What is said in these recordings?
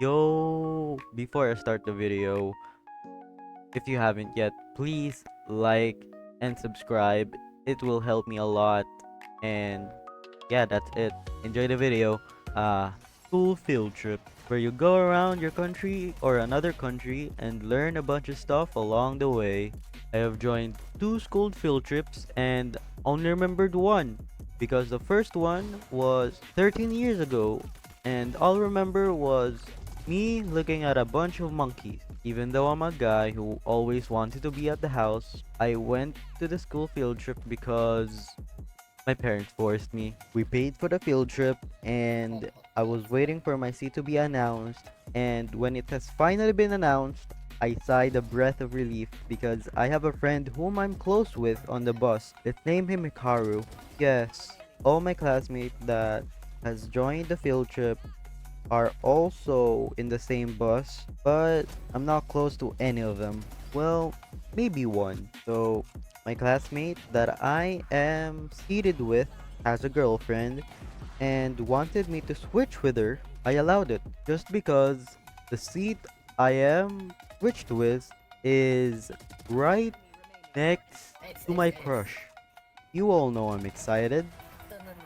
Yo, before I start the video, if you haven't yet, please like and subscribe. It will help me a lot. And yeah, that's it. Enjoy the video. Uh, School field trip, where you go around your country or another country and learn a bunch of stuff along the way. I have joined two school field trips and only remembered one because the first one was 13 years ago, and all I remember was me looking at a bunch of monkeys. Even though I'm a guy who always wanted to be at the house, I went to the school field trip because my parents forced me. We paid for the field trip, and I was waiting for my seat to be announced. And when it has finally been announced, I sighed a breath of relief because I have a friend whom I'm close with on the bus. Let's name him Hikaru. Yes, all my classmates that has joined the field trip are also in the same bus, but I'm not close to any of them. Well, maybe one. So, my classmate that I am seated with has a girlfriend and wanted me to switch with her. I allowed it just because the seat I am switched with is right next to my crush. You all know I'm excited.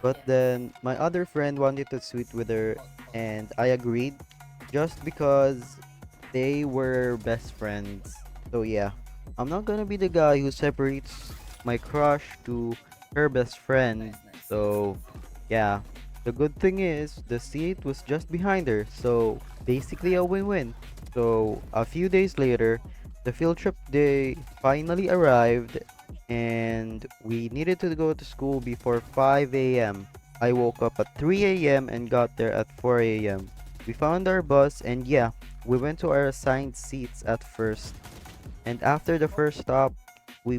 But then my other friend wanted to sweet with her, and I agreed just because they were best friends. So yeah, I'm not gonna be the guy who separates my crush to her best friend. So yeah, the good thing is the seat was just behind her, so basically a win-win. So a few days later, the field trip day finally arrived, and we needed to go to school before 5 a.m. I woke up at 3 a.m. and got there at 4 a.m. We found our bus, and yeah, we went to our assigned seats at first. And after the first stop, we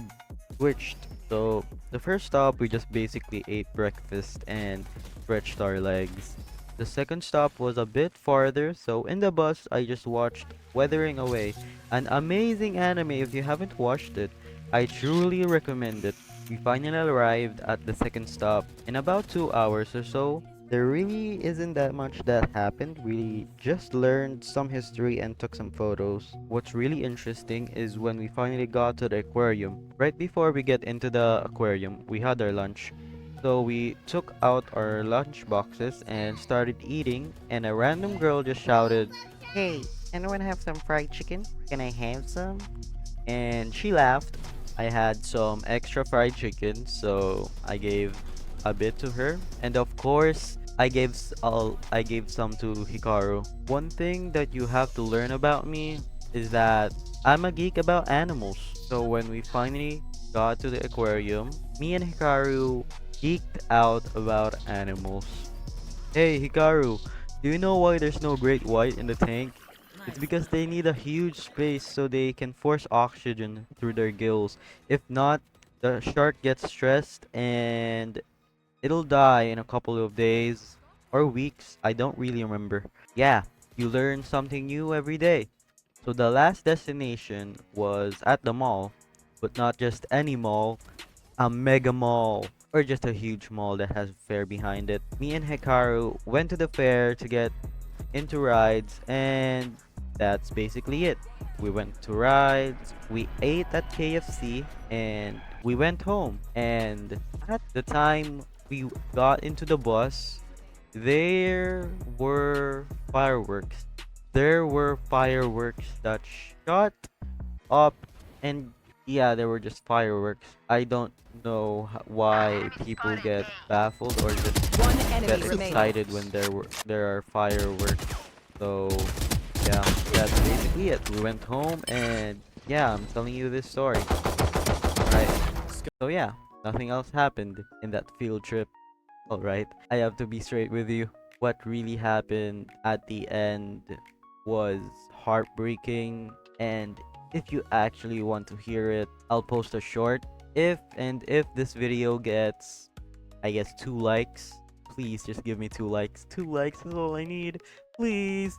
switched. So the first stop, we just basically ate breakfast and stretched our legs. The second stop was a bit farther, so in the bus, I just watched Weathering Away, an amazing anime. If you haven't watched it, I truly recommend it. We finally arrived at the second stop in about 2 hours or so. There really isn't that much that happened. We just learned some history and took some photos. What's really interesting is when we finally got to the aquarium. Right before we get into the aquarium, we had our lunch. So we took out our lunch boxes and started eating, and a random girl just shouted, "Hey, anyone have some fried chicken? Can I have some?" And she laughed. I had some extra fried chicken, so I gave a bit to her, and of course, I gave some to Hikaru. One thing that you have to learn about me is that I'm a geek about animals. So when we finally got to the aquarium, me and Hikaru geeked out about animals. Hey Hikaru, do you know why there's no great white in the tank? It's because they need a huge space so they can force oxygen through their gills. If not, the shark gets stressed and it'll die in a couple of days or weeks. I don't really remember. Yeah, you learn something new every day. So the last destination was at the mall, but not just any mall, a mega mall, or just a huge mall that has a fair behind it. Me and Hikaru went to the fair to get into rides, and that's basically it. We went to rides, we ate at KFC, and we went home. And at the time we got into the bus, there were fireworks. There were fireworks that shot up, and yeah, there were just fireworks. I don't know why people get baffled or just One get enemy remaining. excited when there are fireworks. So yeah, that's basically it. We went home, and yeah, I'm telling you this story. Alright. So yeah, nothing else happened in that field trip. Alright. I have to be straight with you. What really happened at the end was heartbreaking, and if you actually want to hear it, I'll post a short. If this video gets, I guess, 2 likes, please just give me 2 likes. 2 likes is all I need. Please.